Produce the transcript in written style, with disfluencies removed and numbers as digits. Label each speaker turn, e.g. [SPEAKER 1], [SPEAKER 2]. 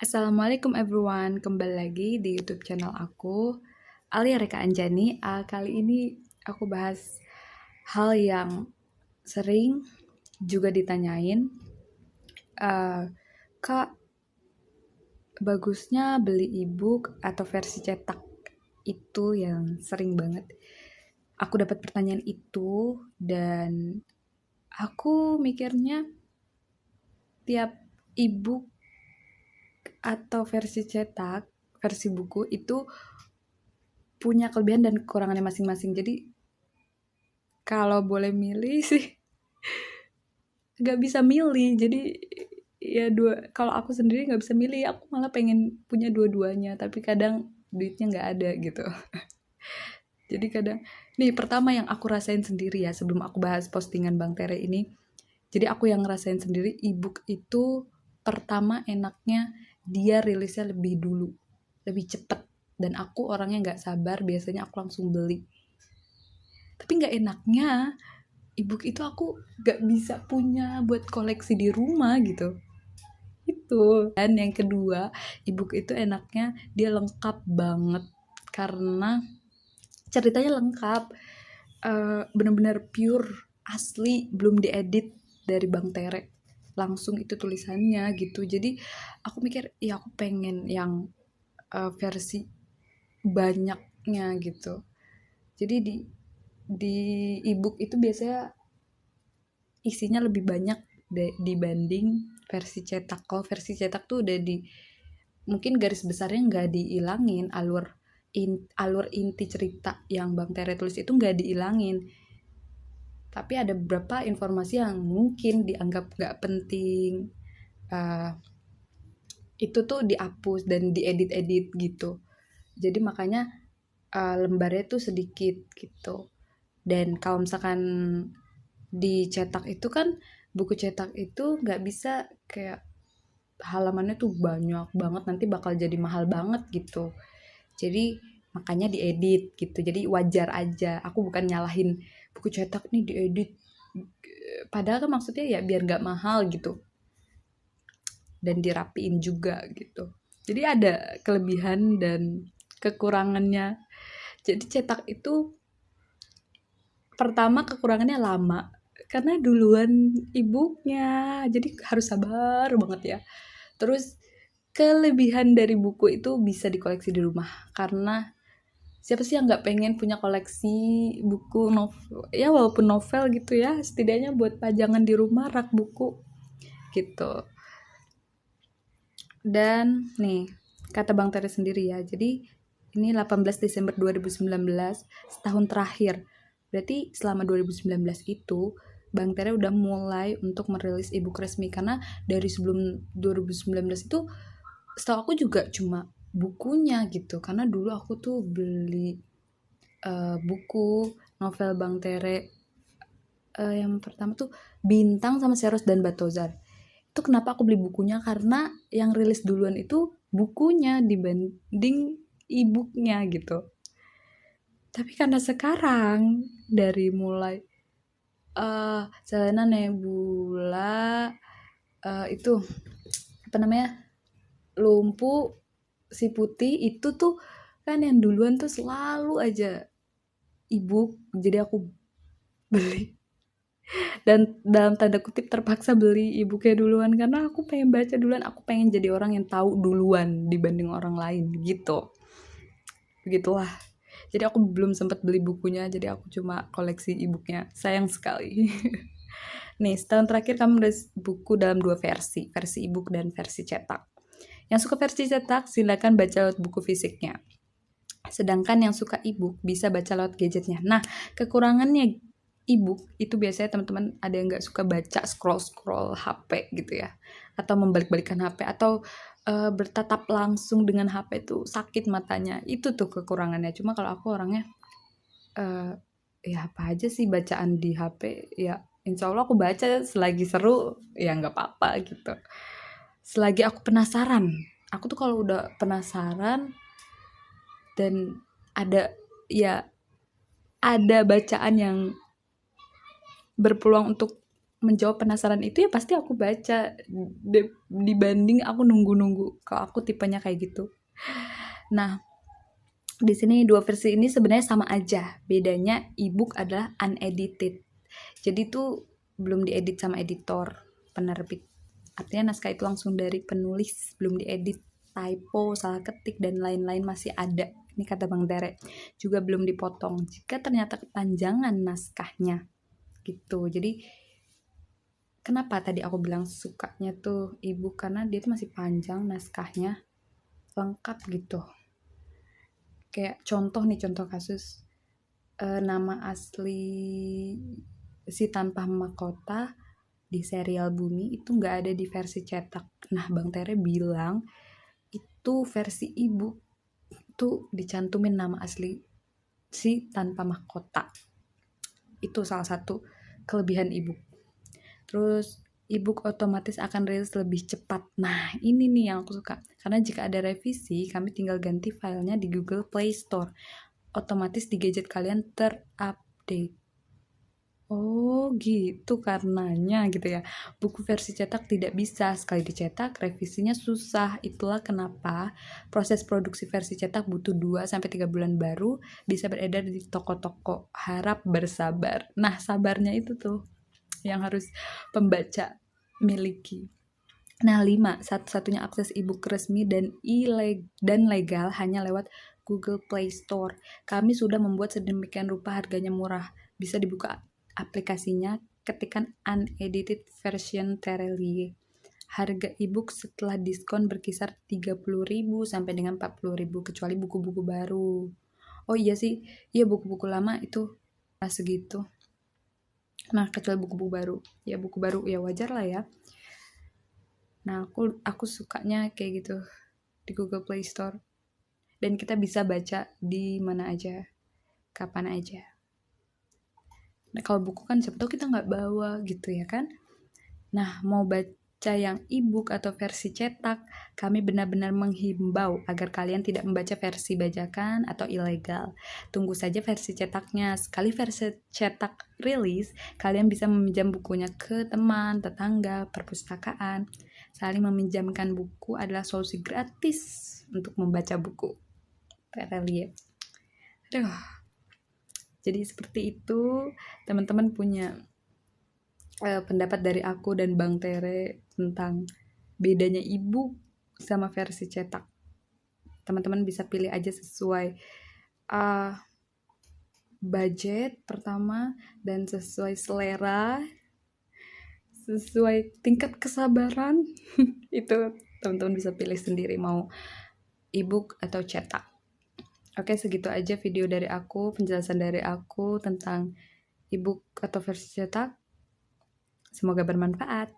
[SPEAKER 1] Assalamualaikum everyone, kembali lagi di YouTube channel aku, Alia Reka Anjani. Kali ini aku bahas hal yang sering juga ditanyain. Uh, Kak, bagusnya beli ebook atau versi cetak? Itu yang sering banget. Aku dapat pertanyaan itu dan aku mikirnya tiap ebook atau versi cetak, versi buku itu punya kelebihan dan kekurangannya masing-masing. Jadi kalau boleh milih sih nggak bisa milih. Jadi ya kalau aku sendiri nggak bisa milih, aku malah pengen punya dua-duanya, tapi kadang duitnya nggak ada gitu. Jadi kadang nih, pertama yang aku rasain sendiri ya, sebelum aku bahas postingan Bang Tere ini, jadi aku yang ngerasain sendiri, ebook itu pertama enaknya dia rilisnya lebih dulu, lebih cepet, dan aku orangnya nggak sabar, biasanya aku langsung beli. Tapi nggak enaknya ebook itu aku nggak bisa punya buat koleksi di rumah gitu. Itu. Dan yang kedua, ebook itu enaknya dia lengkap banget karena ceritanya lengkap. Bener-bener pure, asli, belum diedit dari Bang Tere, langsung itu tulisannya gitu. Jadi aku mikir ya aku pengen yang versi banyaknya gitu. Jadi di ebook itu biasanya isinya lebih banyak dibanding versi cetak. Kalau versi cetak tuh udah mungkin garis besarnya nggak diilangin, alur inti cerita yang Bang Tere tulis itu nggak diilangin, tapi ada beberapa informasi yang mungkin dianggap nggak penting, uh, itu tuh dihapus dan diedit-edit gitu. Jadi makanya lembarnya tuh sedikit gitu. Dan kalau misalkan dicetak itu kan, buku cetak itu nggak bisa kayak halamannya tuh banyak banget, nanti bakal jadi mahal banget gitu. Jadi makanya diedit gitu. Jadi wajar aja, aku bukan nyalahin buku cetak nih diedit, padahal kan maksudnya ya biar nggak mahal gitu dan dirapiin juga gitu. Jadi ada kelebihan dan kekurangannya. Jadi cetak itu pertama kekurangannya lama karena duluan ibunya, jadi harus sabar banget ya. Terus kelebihan dari buku itu bisa dikoleksi di rumah, karena siapa sih yang nggak pengen punya koleksi buku novel ya, walaupun novel gitu ya, setidaknya buat pajangan di rumah, rak buku gitu. Dan nih, kata Bang Tere sendiri ya, jadi ini 18 Desember 2019, setahun terakhir. Berarti selama 2019 itu Bang Tere udah mulai untuk merilis ebook resmi, karena dari sebelum 2019 itu setahu aku juga cuma bukunya gitu. Karena dulu aku tuh beli buku novel Bang Tere, yang pertama tuh Bintang sama Seros dan Batozar. Itu kenapa aku beli bukunya, karena yang rilis duluan itu bukunya dibanding e-booknya gitu. Tapi karena sekarang dari mulai Selena Nebula, itu apa namanya, Lumpuh, Si Putih, itu tuh kan yang duluan tuh selalu aja e-book, jadi aku beli, dan dalam tanda kutip terpaksa beli e-booknya duluan karena aku pengen baca duluan, aku pengen jadi orang yang tahu duluan dibanding orang lain gitu. Begitulah. Jadi aku belum sempat beli bukunya, jadi aku cuma koleksi e-booknya. Sayang sekali. Nih, setahun terakhir kamu nulis buku dalam dua versi, versi e-book dan versi cetak. Yang suka versi cetak, silakan baca lewat buku fisiknya. Sedangkan yang suka e-book bisa baca lewat gadgetnya. Nah, kekurangannya e-book itu biasanya teman-teman ada yang nggak suka baca, scroll-scroll HP gitu ya, atau membalik-balikan HP, atau bertatap langsung dengan HP tuh sakit matanya. Itu tuh kekurangannya. Cuma kalau aku orangnya uh, ya apa aja sih bacaan di HP ya, insya Allah aku baca selagi seru ya, nggak apa-apa gitu. Selagi aku penasaran, aku tuh kalau udah penasaran dan ada, ya ada bacaan yang berpeluang untuk menjawab penasaran itu ya pasti aku baca dibanding aku nunggu-nunggu. Kalau aku tipenya kayak gitu. Nah, di sini dua versi ini sebenarnya sama aja. Bedanya ebook adalah unedited. Jadi tuh belum diedit sama editor penerbit. Artinya naskah itu langsung dari penulis, belum diedit, typo, salah ketik dan lain-lain masih ada. Ini kata Bang Tere. Juga belum dipotong. Jika ternyata kepanjangan naskahnya gitu. Jadi kenapa tadi aku bilang sukanya tuh ebook, karena dia tuh masih panjang naskahnya, lengkap gitu. Kayak contoh kasus nama asli si Tanpa Mahkota di serial Bumi itu nggak ada di versi cetak. Nah, Bang Tere bilang itu versi ebook tuh dicantumin nama asli si Tanpa Mahkota. Itu salah satu kelebihan ebook. Terus ebook otomatis akan rilis lebih cepat. Nah, ini nih yang aku suka. Karena jika ada revisi, kami tinggal ganti filenya di Google Play Store. Otomatis di gadget kalian terupdate. Oh gitu karenanya gitu ya. Buku versi cetak tidak bisa. Sekali dicetak, revisinya susah. Itulah kenapa proses produksi versi cetak butuh 2-3 bulan baru bisa beredar di toko-toko. Harap bersabar. Nah, sabarnya itu tuh yang harus pembaca miliki. Nah, 5. Satu-satunya akses ebook resmi dan legal hanya lewat Google Play Store. Kami sudah membuat sedemikian rupa harganya murah. Bisa dibuka aplikasinya, ketikan unedited version Terelie. Harga ebook setelah diskon berkisar 30.000 sampai dengan 40.000 kecuali buku-buku baru. Oh iya sih, iya buku-buku lama itu segitu. Nah, kecuali buku-buku baru. Ya buku baru ya wajar lah ya. Nah, aku sukanya kayak gitu di Google Play Store. Dan kita bisa baca di mana aja, kapan aja. Nah, kalau buku kan siapa tahu kita nggak bawa gitu ya kan. Nah, mau baca yang e-book atau versi cetak, kami benar-benar menghimbau agar kalian tidak membaca versi bajakan atau ilegal. Tunggu saja versi cetaknya. Sekali versi cetak rilis, kalian bisa meminjam bukunya ke teman, tetangga, perpustakaan. Saling meminjamkan buku adalah solusi gratis untuk membaca buku. Relief. Aduh. Jadi seperti itu, teman-teman punya pendapat dari aku dan Bang Tere tentang bedanya ebook sama versi cetak. Teman-teman bisa pilih aja sesuai budget pertama dan sesuai selera, sesuai tingkat kesabaran. Itu teman-teman bisa pilih sendiri mau ebook atau cetak. Oke, segitu aja video dari aku, penjelasan dari aku tentang ebook atau versi cetak. Semoga bermanfaat.